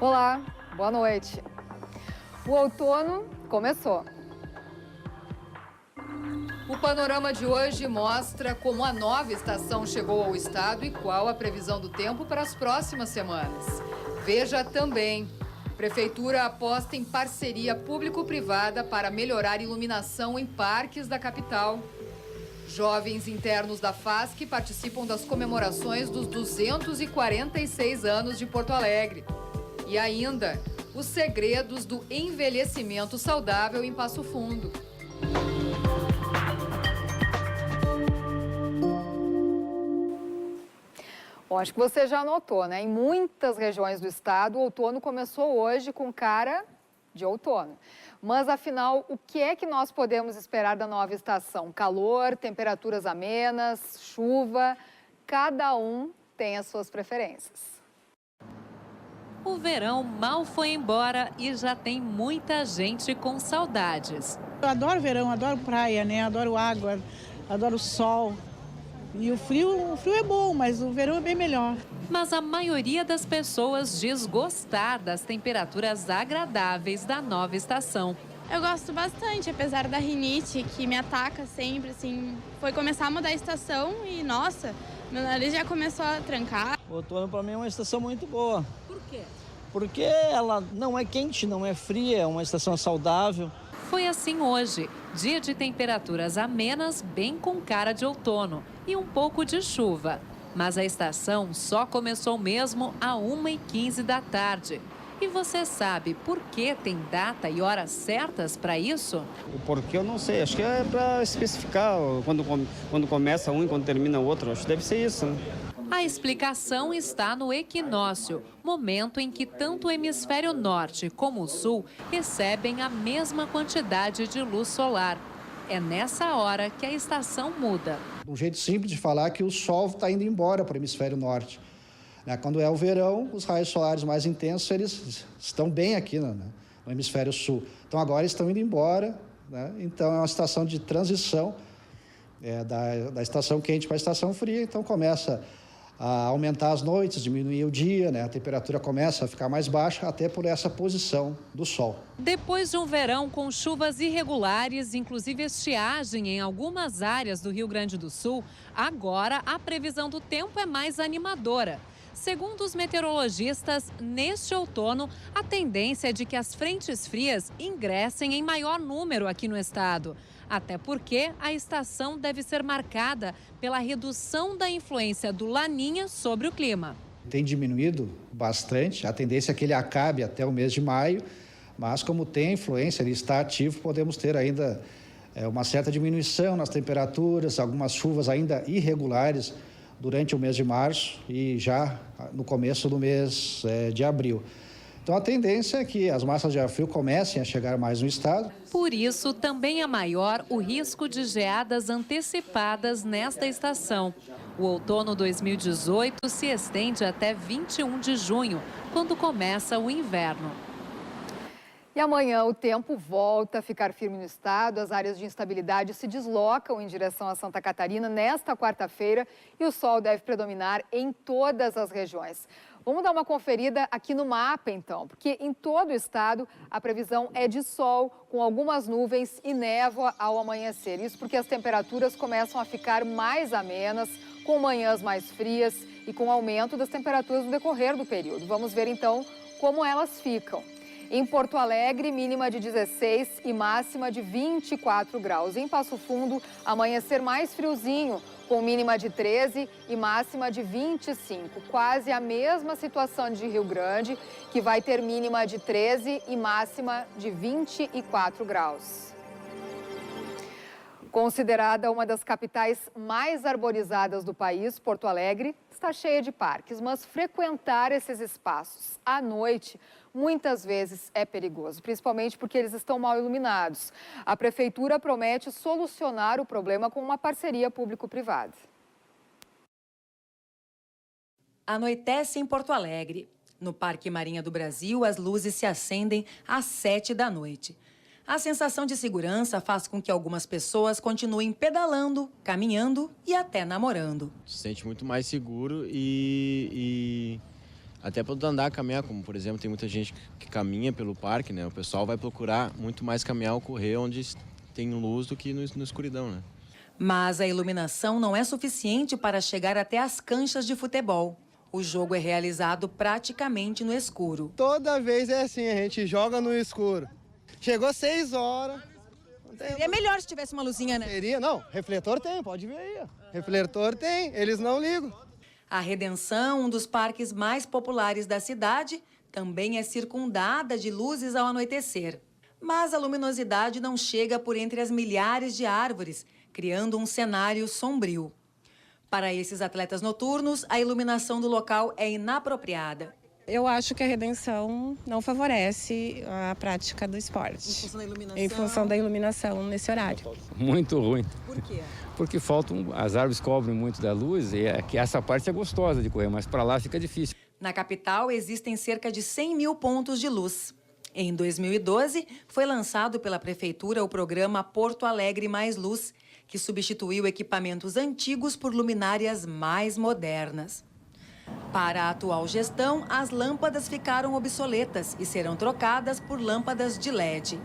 Olá, boa noite. O outono começou. O panorama de hoje mostra como a nova estação chegou ao estado e qual a previsão do tempo para as próximas semanas. Veja também, Prefeitura aposta em parceria público-privada para melhorar iluminação em parques da capital. Jovens internos da FASC participam das comemorações dos 246 anos de Porto Alegre. E ainda, os segredos do envelhecimento saudável em Passo Fundo. Bom, acho que você já notou, né? Em muitas regiões do estado, o outono começou hoje com cara de outono. Mas, afinal, o que é que nós podemos esperar da nova estação? Calor, temperaturas amenas, chuva, cada um tem as suas preferências. O verão mal foi embora e já tem muita gente com saudades. Eu adoro verão, adoro praia, né? Adoro água, adoro sol. E o frio é bom, mas o verão é bem melhor. Mas a maioria das pessoas diz gostar das temperaturas agradáveis da nova estação. Eu gosto bastante, apesar da rinite que me ataca sempre, assim. Foi começar a mudar a estação e, nossa, meu nariz já começou a trancar. O outono para mim é uma estação muito boa. Por quê? Porque ela não é quente, não é fria, é uma estação saudável. Foi assim hoje, dia de temperaturas amenas, bem com cara de outono e um pouco de chuva. Mas a estação só começou mesmo às 1h15 da tarde. E você sabe por que tem data e horas certas para isso? O porquê eu não sei, acho que é para especificar quando começa um e quando termina o outro, acho que deve ser isso, né? A explicação está no equinócio, momento em que tanto o hemisfério norte como o sul recebem a mesma quantidade de luz solar. É nessa hora que a estação muda. Um jeito simples de falar que o sol está indo embora para o hemisfério norte. Quando é o verão, os raios solares mais intensos eles estão bem aqui no hemisfério sul. Então agora estão indo embora, né? Então é uma estação de transição da estação quente para a estação fria. Então começa a aumentar as noites, diminuir o dia, né? A temperatura começa a ficar mais baixa até por essa posição do sol. Depois de um verão com chuvas irregulares, inclusive estiagem em algumas áreas do Rio Grande do Sul, agora a previsão do tempo é mais animadora. Segundo os meteorologistas, neste outono, a tendência é de que as frentes frias ingressem em maior número aqui no estado. Até porque a estação deve ser marcada pela redução da influência do Laninha sobre o clima. Tem diminuído bastante, a tendência é que ele acabe até o mês de maio, mas como tem influência, ele está ativo, podemos ter ainda uma certa diminuição nas temperaturas, algumas chuvas ainda irregulares durante o mês de março e já no começo do mês de abril. Então, a tendência é que as massas de ar frio comecem a chegar mais no estado. Por isso, também é maior o risco de geadas antecipadas nesta estação. O outono 2018 se estende até 21 de junho, quando começa o inverno. E amanhã o tempo volta a ficar firme no estado, as áreas de instabilidade se deslocam em direção a Santa Catarina nesta quarta-feira e o sol deve predominar em todas as regiões. Vamos dar uma conferida aqui no mapa, então, porque em todo o estado a previsão é de sol, com algumas nuvens e névoa ao amanhecer. Isso porque as temperaturas começam a ficar mais amenas, com manhãs mais frias e com aumento das temperaturas no decorrer do período. Vamos ver, então, como elas ficam. Em Porto Alegre, mínima de 16 e máxima de 24 graus. Em Passo Fundo, amanhecer mais friozinho, com mínima de 13 e máxima de 25. Quase a mesma situação de Rio Grande, que vai ter mínima de 13 e máxima de 24 graus. Considerada uma das capitais mais arborizadas do país, Porto Alegre está cheia de parques, mas frequentar esses espaços à noite muitas vezes é perigoso, principalmente porque eles estão mal iluminados. A prefeitura promete solucionar o problema com uma parceria público-privada. Anoitece em Porto Alegre. No Parque Marinha do Brasil, as luzes se acendem às 7 da noite. A sensação de segurança faz com que algumas pessoas continuem pedalando, caminhando e até namorando. Se sente muito mais seguro e Até para andar, caminhar, como por exemplo, tem muita gente que caminha pelo parque, né? O pessoal vai procurar muito mais caminhar ou correr onde tem luz do que no escuridão, né? Mas a iluminação não é suficiente para chegar até as canchas de futebol. O jogo é realizado praticamente no escuro. Toda vez é assim, a gente joga no escuro. Chegou 6 horas. Seria melhor se tivesse uma luzinha, né? Seria, não, refletor tem, pode ver aí. Ó. Refletor tem, eles não ligam. A Redenção, um dos parques mais populares da cidade, também é circundada de luzes ao anoitecer. Mas a luminosidade não chega por entre as milhares de árvores, criando um cenário sombrio. Para esses atletas noturnos, a iluminação do local é inapropriada. Eu acho que a Redenção não favorece a prática do esporte. Em função da iluminação? Em função da iluminação nesse horário. Muito ruim. Por quê? Porque as árvores cobrem muito da luz e que essa parte é gostosa de correr, mas para lá fica difícil. Na capital existem cerca de 100 mil pontos de luz. Em 2012, foi lançado pela Prefeitura o programa Porto Alegre Mais Luz, que substituiu equipamentos antigos por luminárias mais modernas. Para a atual gestão, as lâmpadas ficaram obsoletas e serão trocadas por lâmpadas de LED.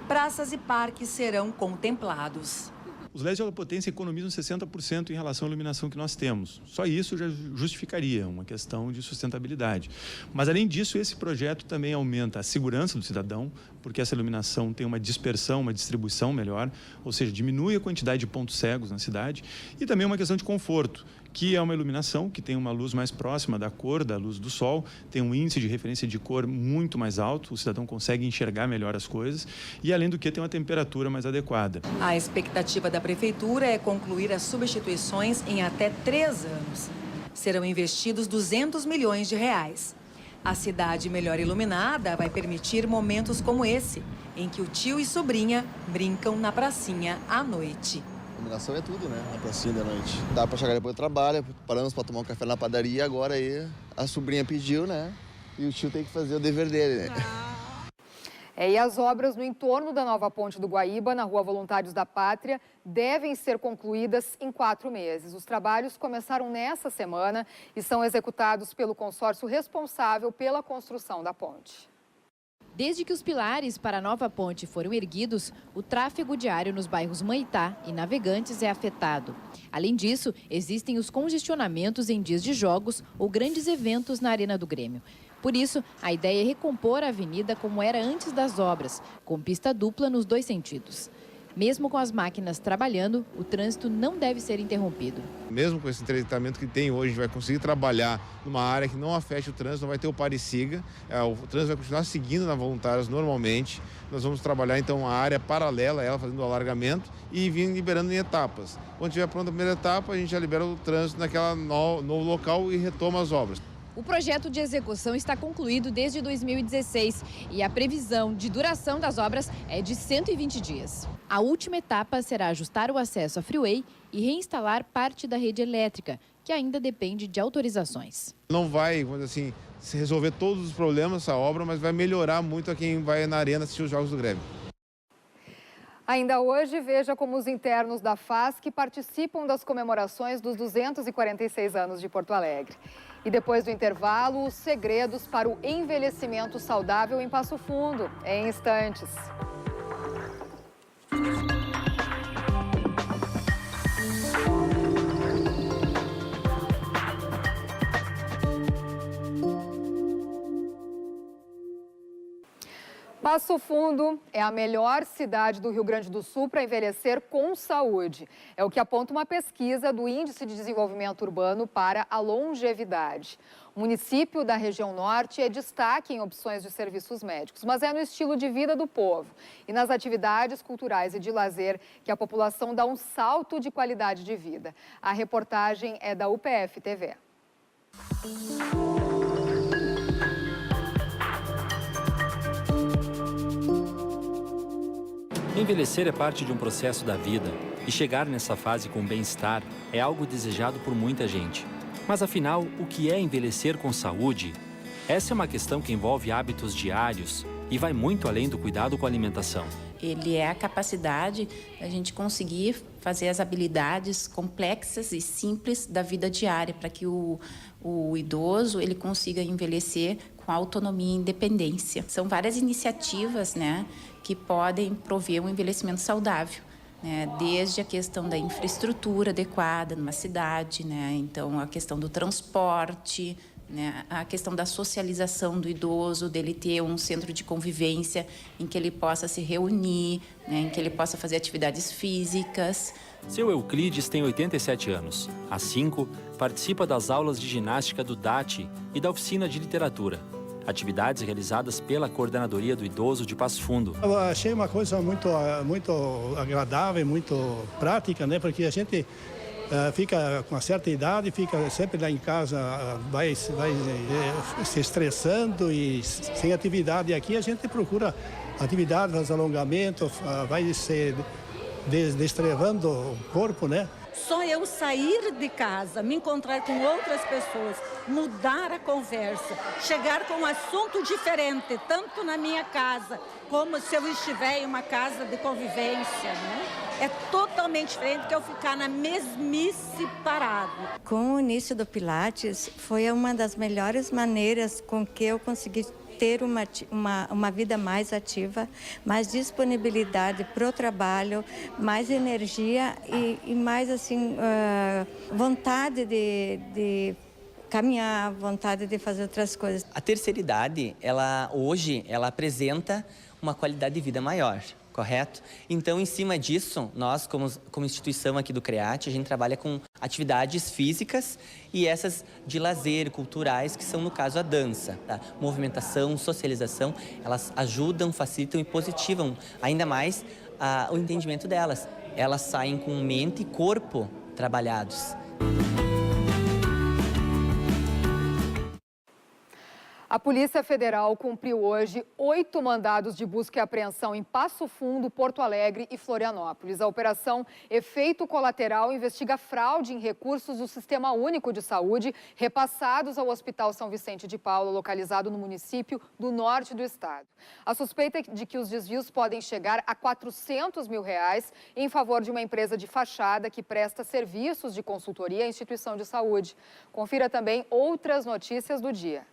Praças e parques serão contemplados. Os LEDs de alta potência economizam 60% em relação à iluminação que nós temos. Só isso já justificaria uma questão de sustentabilidade. Mas, além disso, esse projeto também aumenta a segurança do cidadão, porque essa iluminação tem uma dispersão, uma distribuição melhor, ou seja, diminui a quantidade de pontos cegos na cidade, e também uma questão de conforto, que é uma iluminação que tem uma luz mais próxima da cor, da luz do sol, tem um índice de referência de cor muito mais alto, o cidadão consegue enxergar melhor as coisas e, além do que, tem uma temperatura mais adequada. A expectativa da Prefeitura é concluir as substituições em até 3 anos. Serão investidos R$200 milhões. A cidade melhor iluminada vai permitir momentos como esse, em que o tio e sobrinha brincam na pracinha à noite. Iluminação é tudo, né? Na pracinha da noite. Dá pra chegar depois do trabalho, paramos pra tomar um café na padaria, agora aí a sobrinha pediu, né? E o tio tem que fazer o dever dele, né? E as obras no entorno da nova ponte do Guaíba, na Rua Voluntários da Pátria, devem ser concluídas em 4 meses. Os trabalhos começaram nessa semana e são executados pelo consórcio responsável pela construção da ponte. Desde que os pilares para a nova ponte foram erguidos, o tráfego diário nos bairros Maitá e Navegantes é afetado. Além disso, existem os congestionamentos em dias de jogos ou grandes eventos na Arena do Grêmio. Por isso, a ideia é recompor a avenida como era antes das obras, com pista dupla nos 2 sentidos. Mesmo com as máquinas trabalhando, o trânsito não deve ser interrompido. Mesmo com esse tratamento que tem hoje, a gente vai conseguir trabalhar numa área que não afete o trânsito, não vai ter o pare e siga. O trânsito vai continuar seguindo na Voluntários normalmente. Nós vamos trabalhar então a área paralela a ela, fazendo o alargamento e vindo liberando em etapas. Quando estiver pronta a primeira etapa, a gente já libera o trânsito naquela novo local e retoma as obras. O projeto de execução está concluído desde 2016 e a previsão de duração das obras é de 120 dias. A última etapa será ajustar o acesso à freeway e reinstalar parte da rede elétrica, que ainda depende de autorizações. Não vai, vamos dizer assim, se resolver todos os problemas essa obra, mas vai melhorar muito a quem vai na arena assistir os Jogos do Grêmio. Ainda hoje, veja como os internos da FASC participam das comemorações dos 246 anos de Porto Alegre. E depois do intervalo, os segredos para o envelhecimento saudável em Passo Fundo, em instantes. Passo Fundo é a melhor cidade do Rio Grande do Sul para envelhecer com saúde. É o que aponta uma pesquisa do Índice de Desenvolvimento Urbano para a Longevidade. O município da região norte é destaque em opções de serviços médicos, mas é no estilo de vida do povo e nas atividades culturais e de lazer que a população dá um salto de qualidade de vida. A reportagem é da UPF TV. Envelhecer é parte de um processo da vida e chegar nessa fase com bem-estar é algo desejado por muita gente. Mas afinal, o que é envelhecer com saúde? Essa é uma questão que envolve hábitos diários e vai muito além do cuidado com a alimentação. Ele é a capacidade da gente conseguir fazer as habilidades complexas e simples da vida diária, para que o idoso ele consiga envelhecer com autonomia e independência. São várias iniciativas, né, que podem prover um envelhecimento saudável, né, desde a questão da infraestrutura adequada numa cidade, né, então a questão do transporte, né, a questão da socialização do idoso, dele ter um centro de convivência em que ele possa se reunir, né, em que ele possa fazer atividades físicas. Seu Euclides tem 87 anos. Há 5, participa das aulas de ginástica do DAT e da oficina de literatura. Atividades realizadas pela Coordenadoria do Idoso de Passo Fundo. Eu achei uma coisa muito agradável, muito prática, né, porque a gente fica com uma certa idade, fica sempre lá em casa, vai se estressando e sem atividade. Aqui a gente procura atividade, faz alongamento, vai se destrevando o corpo, né? Só eu sair de casa, me encontrar com outras pessoas, mudar a conversa, chegar com um assunto diferente, tanto na minha casa, como se eu estiver em uma casa de convivência, né? É totalmente diferente que eu ficar na mesmice parado. Com o início do Pilates, foi uma das melhores maneiras com que eu consegui ter uma vida mais ativa, mais disponibilidade para o trabalho, mais energia e mais assim, vontade de caminhar, vontade de fazer outras coisas. A terceira idade, hoje, ela apresenta uma qualidade de vida maior. Correto? Então, em cima disso, nós, como instituição aqui do CREAT, a gente trabalha com atividades físicas e essas de lazer, culturais, que são, no caso, a dança. Tá? Movimentação, socialização, elas ajudam, facilitam e positivam ainda mais o entendimento delas. Elas saem com mente e corpo trabalhados. A Polícia Federal cumpriu hoje 8 mandados de busca e apreensão em Passo Fundo, Porto Alegre e Florianópolis. A operação Efeito Colateral investiga fraude em recursos do Sistema Único de Saúde repassados ao Hospital São Vicente de Paulo, localizado no município do norte do estado. A suspeita é de que os desvios podem chegar a R$400 mil em favor de uma empresa de fachada que presta serviços de consultoria à instituição de saúde. Confira também outras notícias do dia.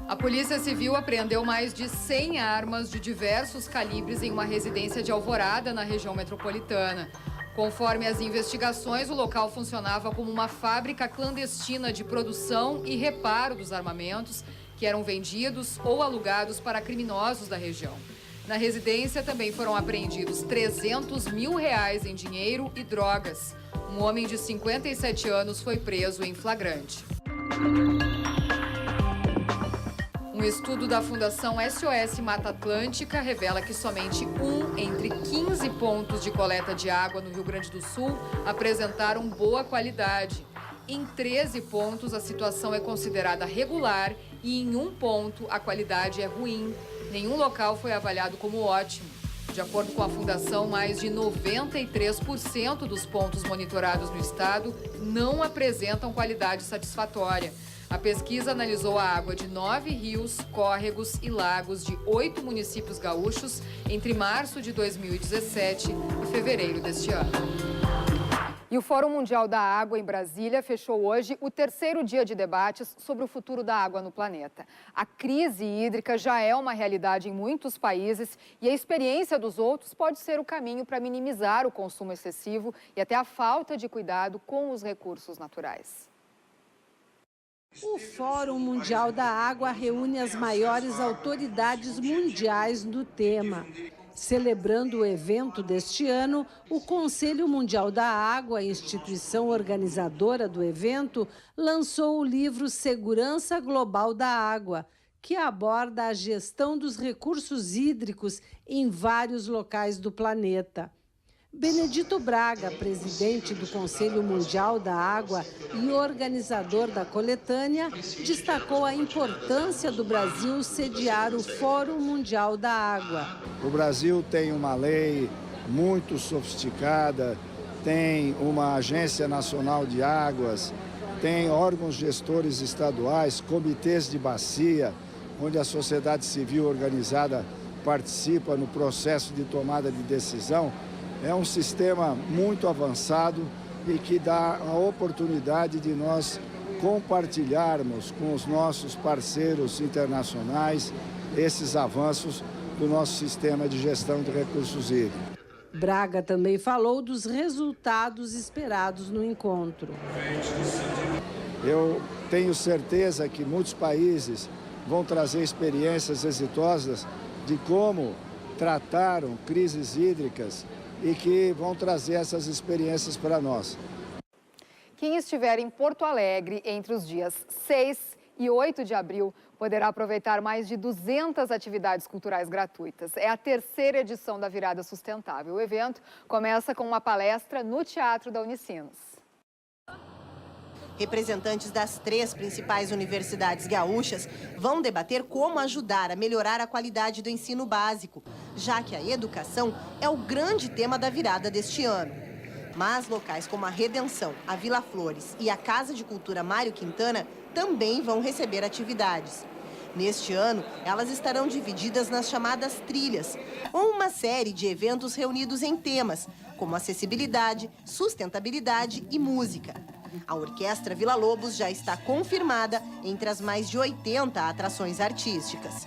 A Polícia Civil apreendeu mais de 100 armas de diversos calibres em uma residência de Alvorada, na região metropolitana. Conforme as investigações, o local funcionava como uma fábrica clandestina de produção e reparo dos armamentos que eram vendidos ou alugados para criminosos da região. Na residência também foram apreendidos R$300 mil em dinheiro e drogas. Um homem de 57 anos foi preso em flagrante. Um estudo da Fundação SOS Mata Atlântica revela que somente 1 entre 15 pontos de coleta de água no Rio Grande do Sul apresentaram boa qualidade. Em 13 pontos, a situação é considerada regular e em 1 ponto, a qualidade é ruim. Nenhum local foi avaliado como ótimo. De acordo com a Fundação, mais de 93% dos pontos monitorados no estado não apresentam qualidade satisfatória. A pesquisa analisou a água de 9 rios, córregos e lagos de 8 municípios gaúchos entre março de 2017 e fevereiro deste ano. E o Fórum Mundial da Água em Brasília fechou hoje o 3º dia de debates sobre o futuro da água no planeta. A crise hídrica já é uma realidade em muitos países e a experiência dos outros pode ser o caminho para minimizar o consumo excessivo e até a falta de cuidado com os recursos naturais. O Fórum Mundial da Água reúne as maiores autoridades mundiais do tema. Celebrando o evento deste ano, o Conselho Mundial da Água, instituição organizadora do evento, lançou o livro Segurança Global da Água, que aborda a gestão dos recursos hídricos em vários locais do planeta. Benedito Braga, presidente do Conselho Mundial da Água e organizador da coletânea, destacou a importância do Brasil sediar o Fórum Mundial da Água. O Brasil tem uma lei muito sofisticada, tem uma Agência Nacional de Águas, tem órgãos gestores estaduais, comitês de bacia, onde a sociedade civil organizada participa no processo de tomada de decisão, é um sistema muito avançado e que dá a oportunidade de nós compartilharmos com os nossos parceiros internacionais esses avanços do nosso sistema de gestão de recursos hídricos. Braga também falou dos resultados esperados no encontro. Eu tenho certeza que muitos países vão trazer experiências exitosas de como trataram crises hídricas e que vão trazer essas experiências para nós. Quem estiver em Porto Alegre entre os dias 6 e 8 de abril poderá aproveitar mais de 200 atividades culturais gratuitas. É a terceira edição da Virada Sustentável. O evento começa com uma palestra no Teatro da Unicinos. Representantes das 3 principais universidades gaúchas vão debater como ajudar a melhorar a qualidade do ensino básico, já que a educação é o grande tema da virada deste ano. Mas locais como a Redenção, a Vila Flores e a Casa de Cultura Mário Quintana também vão receber atividades. Neste ano, elas estarão divididas nas chamadas trilhas, ou uma série de eventos reunidos em temas, como acessibilidade, sustentabilidade e música. A Orquestra Vila Lobos já está confirmada entre as mais de 80 atrações artísticas.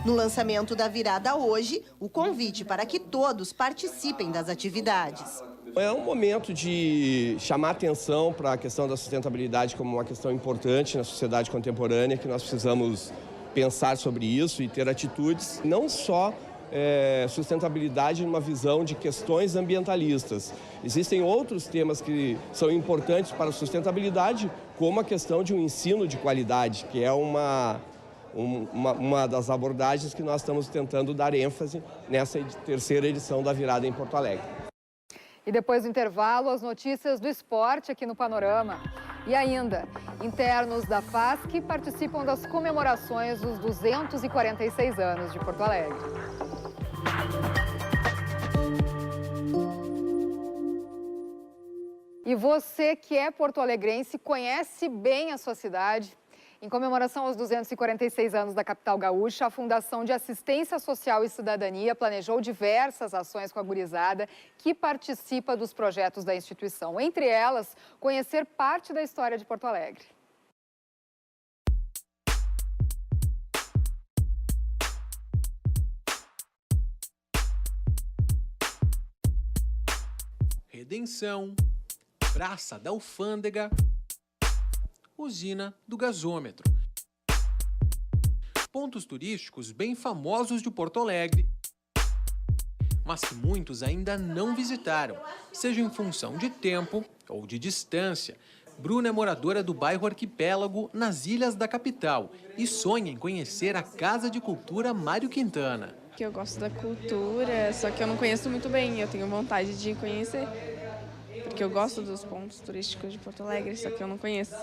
No lançamento da virada hoje, o convite para que todos participem das atividades. É um momento de chamar atenção para a questão da sustentabilidade como uma questão importante na sociedade contemporânea, que nós precisamos pensar sobre isso e ter atitudes, não só sustentabilidade numa visão de questões ambientalistas. Existem outros temas que são importantes para a sustentabilidade, como a questão de um ensino de qualidade, que é uma das abordagens que nós estamos tentando dar ênfase nessa terceira edição da Virada em Porto Alegre. E depois do intervalo, as notícias do esporte aqui no Panorama. E ainda, internos da FASC participam das comemorações dos 246 anos de Porto Alegre. E você que é porto-alegrense, conhece bem a sua cidade? Em comemoração aos 246 anos da capital gaúcha, a Fundação de Assistência Social e Cidadania planejou diversas ações com a gurizada que participa dos projetos da instituição. Entre elas, conhecer parte da história de Porto Alegre. Redenção, Praça da Alfândega, Usina do Gasômetro. Pontos turísticos bem famosos de Porto Alegre, mas que muitos ainda não visitaram, seja em função de tempo ou de distância. Bruna é moradora do bairro Arquipélago, nas ilhas da capital, e sonha em conhecer a Casa de Cultura Mário Quintana. Eu gosto da cultura, só que eu não conheço muito bem, eu tenho vontade de conhecer, porque eu gosto dos pontos turísticos de Porto Alegre, só que eu não conheço.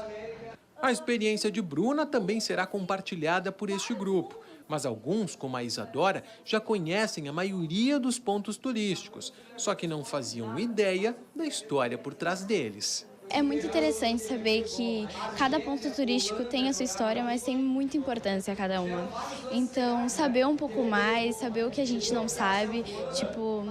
A experiência de Bruna também será compartilhada por este grupo, mas alguns, como a Isadora, já conhecem a maioria dos pontos turísticos, só que não faziam ideia da história por trás deles. É muito interessante saber que cada ponto turístico tem a sua história, mas tem muita importância a cada uma. Então, saber um pouco mais, saber o que a gente não sabe, tipo,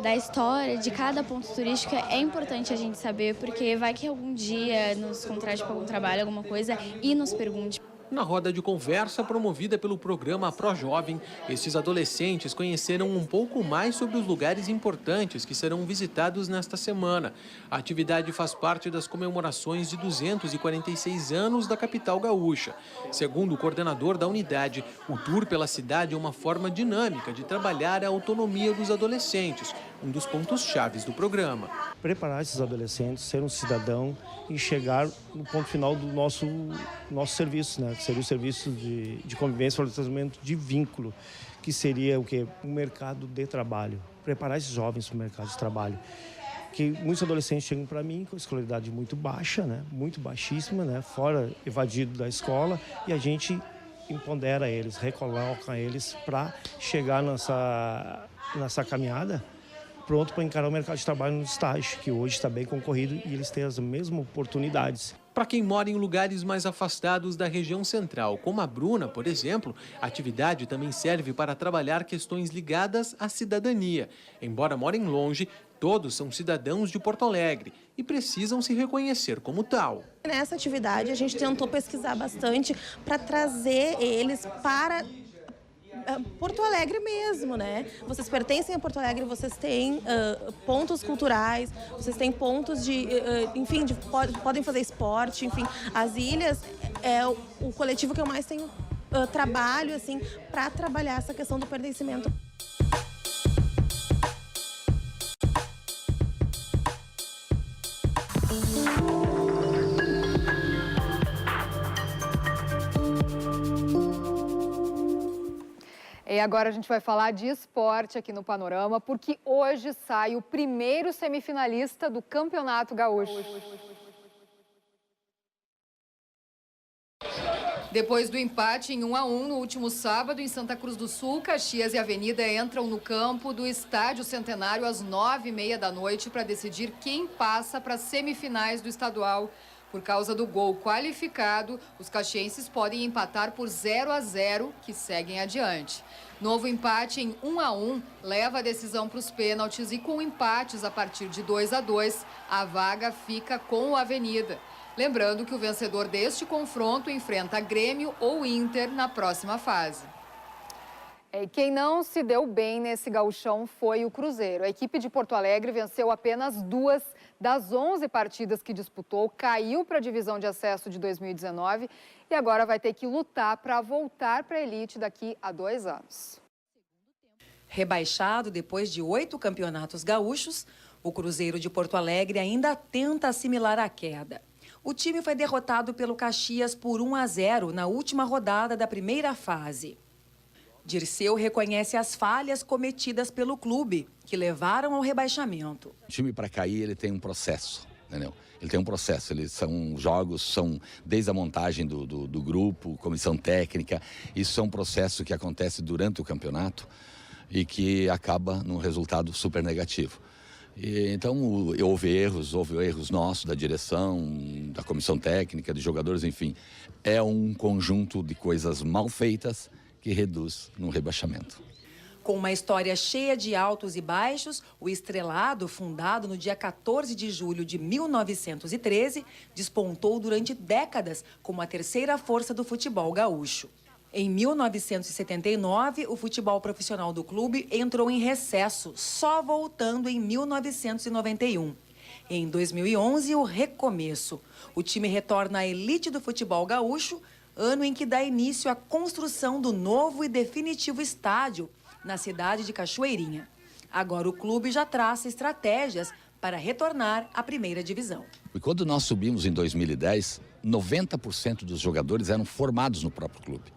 da história de cada ponto turístico é importante a gente saber, porque vai que algum dia nos contrate para algum trabalho, alguma coisa, e nos pergunte. Na roda de conversa promovida pelo programa ProJovem, estes adolescentes conheceram um pouco mais sobre os lugares importantes que serão visitados nesta semana. A atividade faz parte das comemorações de 246 anos da capital gaúcha. Segundo o coordenador da unidade, o tour pela cidade é uma forma dinâmica de trabalhar a autonomia dos adolescentes, um dos pontos chaves do programa. Preparar esses adolescentes, ser um cidadão e chegar no ponto final do nosso serviço, né? Que seria o serviço de convivência, fortalecimento de vínculo, que seria o quê? O mercado de trabalho. Preparar esses jovens para o mercado de trabalho. Que muitos adolescentes chegam para mim com escolaridade muito baixa, né? Muito baixíssima, né? Fora evadido da escola, e a gente empodera eles, recoloca eles para chegar nessa caminhada pronto para encarar o mercado de trabalho no estágio, que hoje está bem concorrido e eles têm as mesmas oportunidades. Para quem mora em lugares mais afastados da região central, como a Bruna, por exemplo, a atividade também serve para trabalhar questões ligadas à cidadania. Embora morem longe, todos são cidadãos de Porto Alegre e precisam se reconhecer como tal. Nessa atividade, a gente tentou pesquisar bastante para trazer eles para Porto Alegre mesmo, né? Vocês pertencem a Porto Alegre, vocês têm pontos culturais, vocês têm pontos de, enfim, podem fazer esporte, enfim. As ilhas é o coletivo que eu mais tenho trabalho, assim, para trabalhar essa questão do pertencimento. E agora a gente vai falar de esporte aqui no Panorama, porque hoje sai o primeiro semifinalista do Campeonato Gaúcho. Depois do empate em 1-1 no último sábado em Santa Cruz do Sul, Caxias e Avenida entram no campo do Estádio Centenário às 9h30 da noite para decidir quem passa para as semifinais do estadual. Por causa do gol qualificado, os caxienses podem empatar por 0-0, que seguem adiante. Novo empate em 1-1 leva a decisão para os pênaltis e com empates a partir de 2-2, a vaga fica com o Avenida. Lembrando que o vencedor deste confronto enfrenta Grêmio ou Inter na próxima fase. E quem não se deu bem nesse gauchão foi o Cruzeiro. A equipe de Porto Alegre venceu apenas 2 das 11 partidas que disputou, caiu para a divisão de acesso de 2019 e agora vai ter que lutar para voltar para a elite daqui a 2 anos. Rebaixado depois de 8 campeonatos gaúchos, o Cruzeiro de Porto Alegre ainda tenta assimilar a queda. O time foi derrotado pelo Caxias por 1-0 na última rodada da primeira fase. Dirceu reconhece as falhas cometidas pelo clube, que levaram ao rebaixamento. O time para cair, ele tem um processo, entendeu? Ele tem um processo, eles são jogos, são desde a montagem do grupo, comissão técnica, isso é um processo que acontece durante o campeonato e que acaba num resultado super negativo. Então, houve erros nossos, da direção, da comissão técnica, de jogadores, enfim. É um conjunto de coisas mal feitas que reduz no rebaixamento. Com uma história cheia de altos e baixos, o Estrelado, fundado no dia 14 de julho de 1913, despontou durante décadas como a terceira força do futebol gaúcho. Em 1979, o futebol profissional do clube entrou em recesso, só voltando em 1991. Em 2011, o recomeço. O time retorna à elite do futebol gaúcho, ano em que dá início à construção do novo e definitivo estádio na cidade de Cachoeirinha. Agora o clube já traça estratégias para retornar à primeira divisão. E quando nós subimos em 2010, 90% dos jogadores eram formados no próprio clube.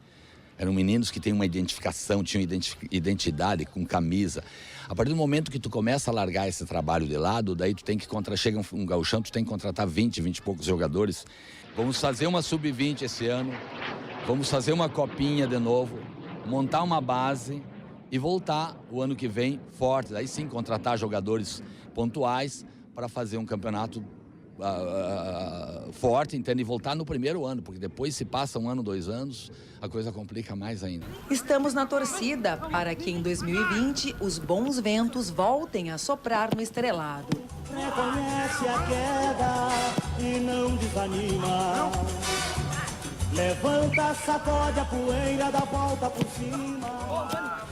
Eram meninos que têm uma identificação, tinham identidade com camisa. A partir do momento que tu começa a largar esse trabalho de lado, daí tu tem que chega um gauchão, tu tem que contratar 20 e poucos jogadores. Vamos fazer uma sub-20 esse ano, vamos fazer uma copinha de novo, montar uma base e voltar o ano que vem forte. Aí sim, contratar jogadores pontuais para fazer um campeonato forte, entende? E voltar no primeiro ano, porque depois se passa 1 ano, 2 anos, a coisa complica mais ainda. Estamos na torcida para que em 2020 os bons ventos voltem a soprar no Estrelado. Reconhece a queda e não desanima. Levanta, sacode a poeira, dá volta por cima.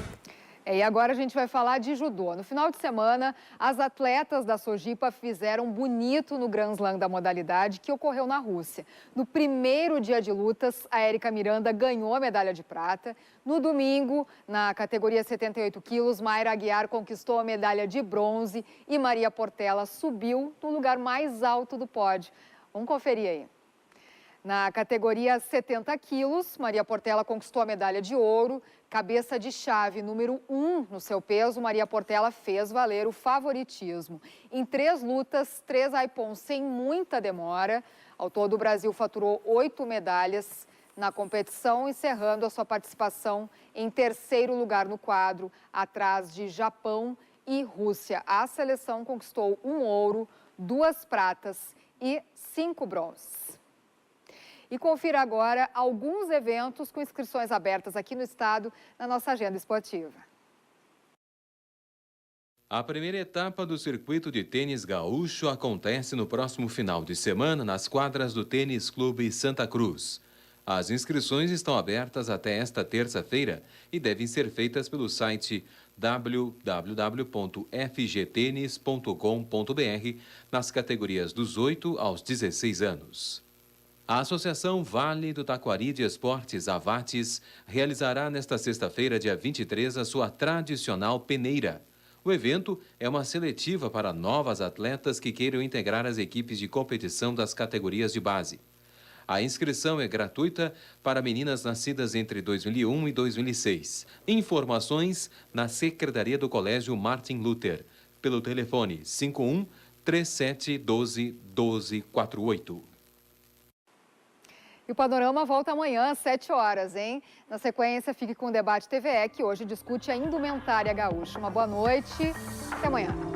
E agora a gente vai falar de judô. No final de semana, as atletas da Sojipa fizeram bonito no Grand Slam da modalidade que ocorreu na Rússia. No primeiro dia de lutas, a Érica Miranda ganhou a medalha de prata. No domingo, na categoria 78 quilos, Mayra Aguiar conquistou a medalha de bronze e Maria Portela subiu no lugar mais alto do pódio. Vamos conferir aí. Na categoria 70 quilos, Maria Portela conquistou a medalha de ouro. Cabeça de chave número 1 no seu peso, Maria Portela fez valer o favoritismo. Em 3 lutas, 3 aipons sem muita demora. Ao todo, o Brasil faturou 8 medalhas, na competição, encerrando a sua participação em terceiro lugar no quadro, atrás de Japão e Rússia. A seleção conquistou 1 ouro, 2 pratas e 5 bronzes. E confira agora alguns eventos com inscrições abertas aqui no estado na nossa agenda esportiva. A primeira etapa do circuito de tênis gaúcho acontece no próximo final de semana nas quadras do Tênis Clube Santa Cruz. As inscrições estão abertas até esta terça-feira e devem ser feitas pelo site www.fgtenis.com.br nas categorias dos 8 aos 16 anos. A Associação Vale do Taquari de Esportes, AVATES, realizará nesta sexta-feira, dia 23, a sua tradicional peneira. O evento é uma seletiva para novas atletas que queiram integrar as equipes de competição das categorias de base. A inscrição é gratuita para meninas nascidas entre 2001 e 2006. Informações na Secretaria do Colégio Martin Luther, pelo telefone 51 37 12 12 48. E o Panorama volta amanhã às 7 horas, hein? Na sequência, fique com o Debate TVE, que hoje discute a indumentária gaúcha. Uma boa noite, até amanhã.